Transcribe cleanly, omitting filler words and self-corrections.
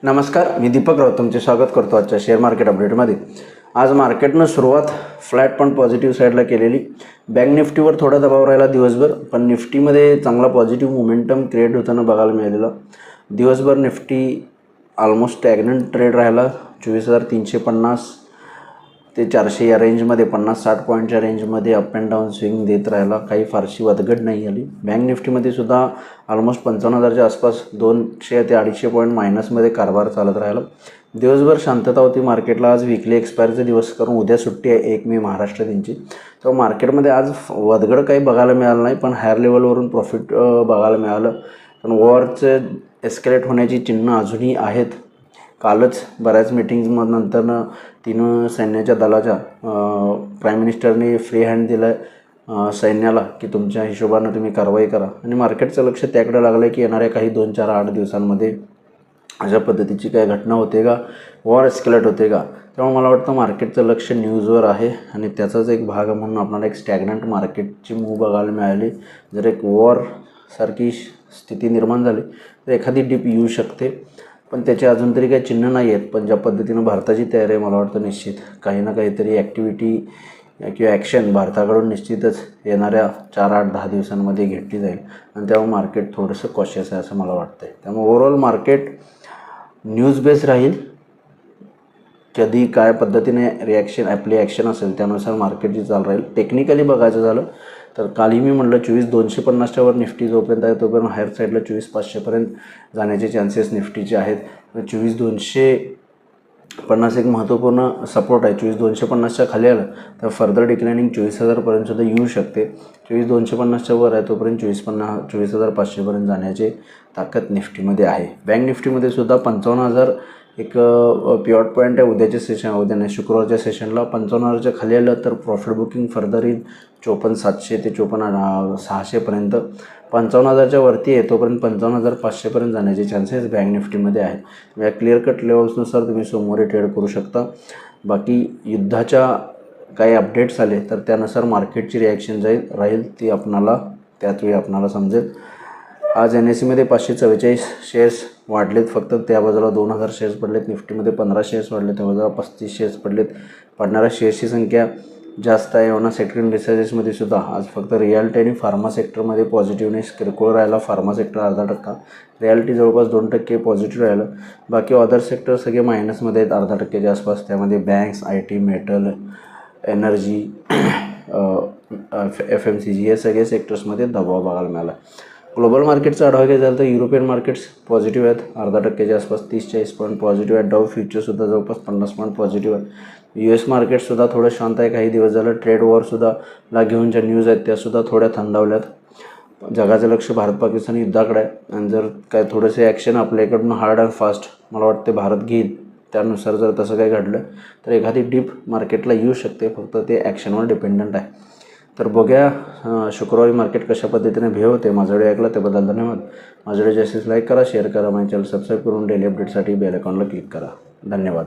नमस्कार, मी दीपक राऊत तुमचे स्वागत करतो आजच्या शेअर मार्केट अपडेटमध्ये। आज मार्केटनं सुरुवात फ्लॅट पण पॉझिटिव्ह साईडला केलेली। बँक निफ्टीवर थोडा दबाव राहिला दिवसभर, पण निफ्टीमध्ये चांगला पॉझिटिव्ह मोमेंटम क्रिएट होताना बघायला मिळालेला। दिवसभर निफ्टी ऑलमोस्ट स्टॅग्नंट ट्रेड राहिला। 24,350 ते 400 या रेंजमध्ये 50-60 पॉईंटच्या रेंजमध्ये अप अँड डाऊन स्विंग देत राहिला। काही फारशी वदगड नाही आली। बँक निफ्टीमध्ये सुद्धा ऑलमोस्ट 55,000च्या आसपास 200 ते 250 पॉईंट मायनसमध्ये कारभार चालत राहिला। दिवसभर शांतता होती मार्केटला। आज वीकली एक्सपायरचा दिवस करून उद्या सुट्टी आहे 1 मे महाराष्ट्र दिनची। तर मार्केटमध्ये आज वदगड काही बघायला मिळालं नाही, पण हायर लेवलवरून प्रॉफिट बघायला मिळालं। पण वॉरचे एस्केलेट होण्याची चिन्ह अजूनही आहेत। कालच बऱ्याच मीटिंग्सनंतर तीन सैन्याच्या दलाच्या प्राईम मिनिस्टरने फ्री हँड दिला आहे सैन्याला की तुमच्या हिशोबानं तुम्ही कारवाई करा, आणि मार्केटचं लक्ष त्याकडे लागलं आहे की येणाऱ्या काही 2-4-8 दिवसांमध्ये अशा पद्धतीची काही घटना होते का, वॉर एस्केलेट होते का। त्यामुळे मला वाटतं मार्केटचं लक्ष न्यूजवर आहे, आणि त्याचाच एक भाग म्हणून आपल्याला एक स्टॅग्नंट मार्केटची मूव बघायला मिळाली। जर एक वॉर सारखी स्थिती निर्माण झाली तर एखादी डिप येऊ शकते, पण त्याचे अजून तरी काही चिन्ह नाही आहेत। पण ज्या पद्धतीनं भारताची तयारी आहे, मला वाटतं निश्चित काही ना काहीतरी ॲक्टिव्हिटी किंवा ॲक्शन भारताकडून निश्चितच येणाऱ्या 4-8-10 दिवसांमध्ये घेतली जाईल, आणि त्यामुळे मार्केट थोडंसं कॉशियस आहे असं मला वाटतं आहे। त्यामुळे ओव्हरऑल मार्केट न्यूज बेस राहील। कधी काय पद्धतीने आपली ॲक्शन असेल त्यानुसार मार्केटची चाल राहील। टेक्निकली बघायचं झालं तर कालही मी म्हटलं 24,250च्या वर निफ्टी जोपर्यंत आहे तोपर्यंत हायर साईडला 24,500पर्यंत जाण्याचे चान्सेस निफ्टीचे आहेत। 24,250 एक महत्त्वपूर्ण सपोर्ट आहे। 24,250च्या खाली आलं तर फर्दर डिक्लाइनिंग 24,000पर्यंत सुद्धा येऊ शकते। 24,250च्या वर आहे तोपर्यंत 24,500पर्यंत जाण्याची ताकद निफ्टीमध्ये आहे। बँक निफ्टीमध्ये सुद्धा 55,000 एक पिवट पॉईंट आहे उद्याच्या सेशन, उद्या नाही शुक्रवारच्या सेशनला 55,000च्या खाली आलं तर प्रॉफिट बुकिंग फर्दर येईल 54,700 ते 54,600पर्यंत। 55,000च्या वरती आहे तोपर्यंत 55,500पर्यंत जाण्याचे चान्सेस बँक निफ्टीमध्ये आहेत। या क्लिअर कट लेवल्सनुसार तुम्ही सोमवारी ट्रेड करू शकता। बाकी युद्धाच्या काही अपडेट्स आले तर त्यानुसार मार्केटची रिॲक्शन राहील ती त्याचवेळी आपणाला समजेल। आज NSEमध्ये 544 शेअर्स वाढलेत, फक्त त्या बाजूला 2,000 शेअर्स पडलेत। निफ्टीमध्ये 15 शेअर्स वाढले, त्या बाजूला 35 शेअर्स पडलेत। पडणाऱ्या शेअर्सची संख्या जास्त आहे। एवढा सेक्टर इंडिसेसमध्ये सुद्धा आज फक्त रियालिटी आणि फार्मा सेक्टरमध्ये पॉझिटिव्हनेस किरकोळ राहिला। फार्मा सेक्टर 0.5%, रियालिटी जवळपास 2% पॉझिटिव्ह राहिलं। बाकी अदर सेक्टर सगळे मायनसमध्ये आहेत 0.5%च्या आसपास। त्यामध्ये banks, IT, metal, energy, FMCG हे सगळे सेक्टर्समध्ये दबाव बघायला मिळाला। ग्लोबल मार्केटचा आढावा घ्यायचा झाला तर युरोपियन मार्केट्स पॉझिटिव्ह आहेत 0.5%च्या आसपास, 30-40 पॉईंट पॉझिटिव्ह आहेत। डाऊ फ्युचरसुद्धा जवळपास 50 पॉईंट पॉझिटिव्ह आहे। US मार्केटसुद्धा थोडं शांत आहे। काही दिवस झालं ट्रेड वॉरसुद्धा घेऊन ज्या न्यूज आहेत त्यासुद्धा थोड्या थंडावल्यात। जगाचं लक्ष भारत-पाकिस्तान युद्धाकडे आहे, आणि जर काय थोडेसे ॲक्शन आपल्याकडून हार्ड अँड फास्ट मला वाटते भारत घेईल, त्यानुसार जर तसं काही घडलं तर एखादी डिप मार्केटला येऊ शकते। फक्त ते ॲक्शनवर डिपेंडंट आहे। तर बघूया शुक्रवारी मार्केट कशा पद्धतीने बिहेव होते। माझा व्हिडिओ ऐकला त्याबद्दल धन्यवाद। माझा व्हिडिओ जास्तीत लाईक करा, शेअर करा, माझ्या चॅनल सबस्क्राईब करून डेली अपडेटसाठी बेल आयकॉनला क्लिक करा। धन्यवाद।